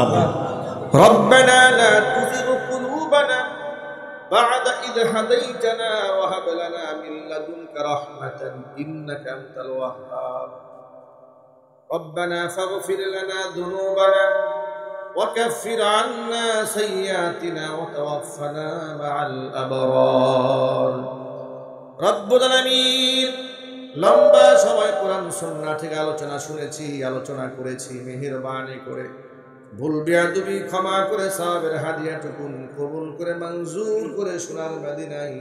آمين. ربنا لا تزغ قلوبنا بعد إذ هديتنا وهب لنا من لدنك رحمة إنك أنت الوهاب. ربنا فاغفر لنا ذنوبنا وكفر عنا سيئاتنا وتوفنا مع الأبرار. رب العالمين লম্বা সময় কোরআন সুন্নাহ থেকে আলোচনা শুনেছি, আলোচনা করেছি। মেহেরবানি করে ভুল বেয়াদবি ক্ষমা করে সওয়াবের হাদিয়াটুকুন কবুল করে মঞ্জুর করে সোনার মদিনায়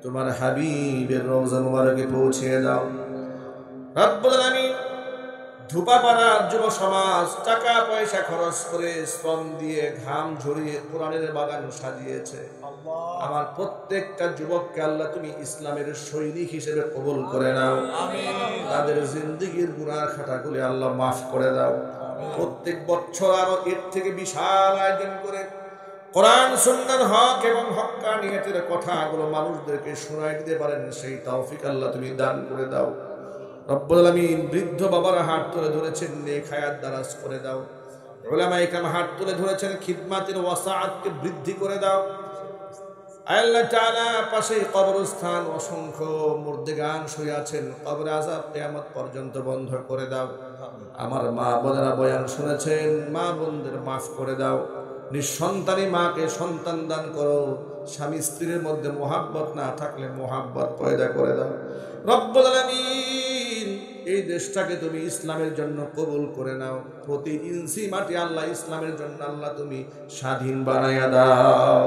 তোমার হাবিবের রওজা মুবারকে পৌঁছে দাও। রব্বুল আলামিন ধুপাপাড়ার যুব সমাজ টাকা পয়সা খরচ করে শ্রম দিয়ে ঘাম ঝরিয়ে কোরআনের বাগান সাজিয়েছে। আমার প্রত্যেকটা যুবককে আল্লাহ তুমি ইসলামের সৈনিক হিসেবে কবুল করে নাও। তাদের জিন্দেগির গুনাহ খাতাগুলি আল্লাহ মাফ করে দাও। প্রত্যেক বছর আরো এর থেকে বিশাল আয়োজন করে কোরআন সুন্নাহর হক এবং হক্কানিয়তের কথাগুলো মানুষদেরকে শোনায় দিতে পারেন, সেই তৌফিক আল্লাহ তুমি দান করে দাও। রব্বুল আলামিন বৃদ্ধ বাবারা হাত তুলে ধরেছেন, নেক হায়াত দারাজ করে দাও। উলামায়ে কেরাম হাত তুলে ধরেছেন, খিদমাতের ওয়াসাআতকে বৃদ্ধি করে দাও। আল্লাহ তাআলা পাশে কবরস্থান অসংখ্য মুর্দেগান শুয়ে আছেন, কবর আযাব কিয়ামত পর্যন্ত বন্ধ করে দাও। আমার মা বোনেরা বয়ান শুনেছেন, মা বোনদের মাফ করে দাও। নিঃসন্তানী মাকে সন্তান দান করো। স্বামী স্ত্রীর মধ্যে মোহাব্বত না থাকলে মোহাব্বত পয়দা করে দাও। রব্বুল আলামিন এই দেশটাকে তুমি ইসলামের জন্য কবুল করে নাও। প্রতি ইঞ্চি মাটি আল্লাহ ইসলামের জন্য আল্লাহ তুমি স্বাধীন বানায়া দাও।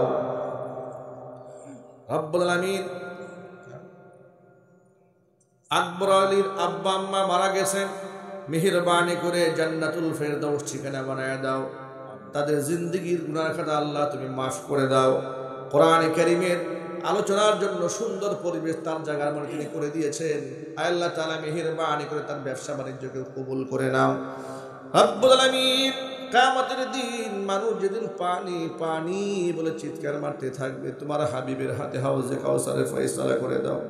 রব্বুল আলামিন আকবর আলীর আব্বা আম্মা মারা গেছেন, মেহেরবানি করে জান্নাতুল ফেরদাউস ঠিকানা বানায়া দাও। তাদের জিন্দেগির গুনাহ খাতা আল্লাহ তুমি মাফ করে দাও। কোরআনে কারীমের আলোচনার জন্য সুন্দর পরিবেশ তার জায়গার মধ্যে তিনি করে দিয়েছেন। আল্লাহ তাআলা মেহেরবানি করে তার ব্যবসা বাণিজ্যকে কবুল করে নাও। রব্বুল আলামিন কিয়ামতের দিন মানুষ যেদিন পানি পানি বলে চিৎকার মারতে থাকবে, তোমার হাবিবের হাতে হাউজে কাউসারে ফয়সালা করে দাও।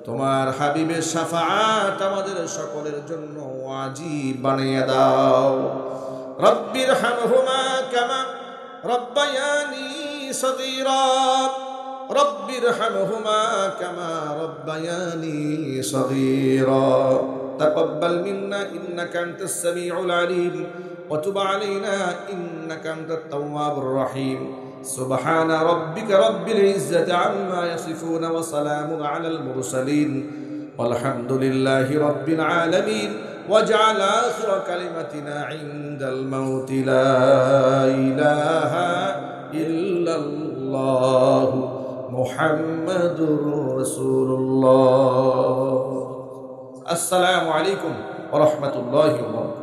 তোমার হাবিবের শাফাআত আমাদের সকলের জন্য ওয়াজিব বানিয়ে দাও। রব্বির হামহুমা কামা রব্বায়ানি সগীরা, রব্বির হামহুমা কামা রব্বায়ানি সগীরা। তাকাব্বাল মিন্না ইন্নাকা আনতাস সামিউল আলিম ওয়া তুব আলাইনা ইন্নাকা আনতাত তাওয়াবুর রহিম। সুবহানা রাব্বিকা রাব্বিল ইজ্জাতি আম্মা ইয়াসিফুন ওয়া সালামুন আলাল মুরসালিন ওয়ালহামদুলিল্লাহি রাব্বিল আলামিন। واجعل آخر كلمتنا عند الموت لا إله إلا الله محمد رسول الله. السلام عليكم ورحمة الله وبركاته.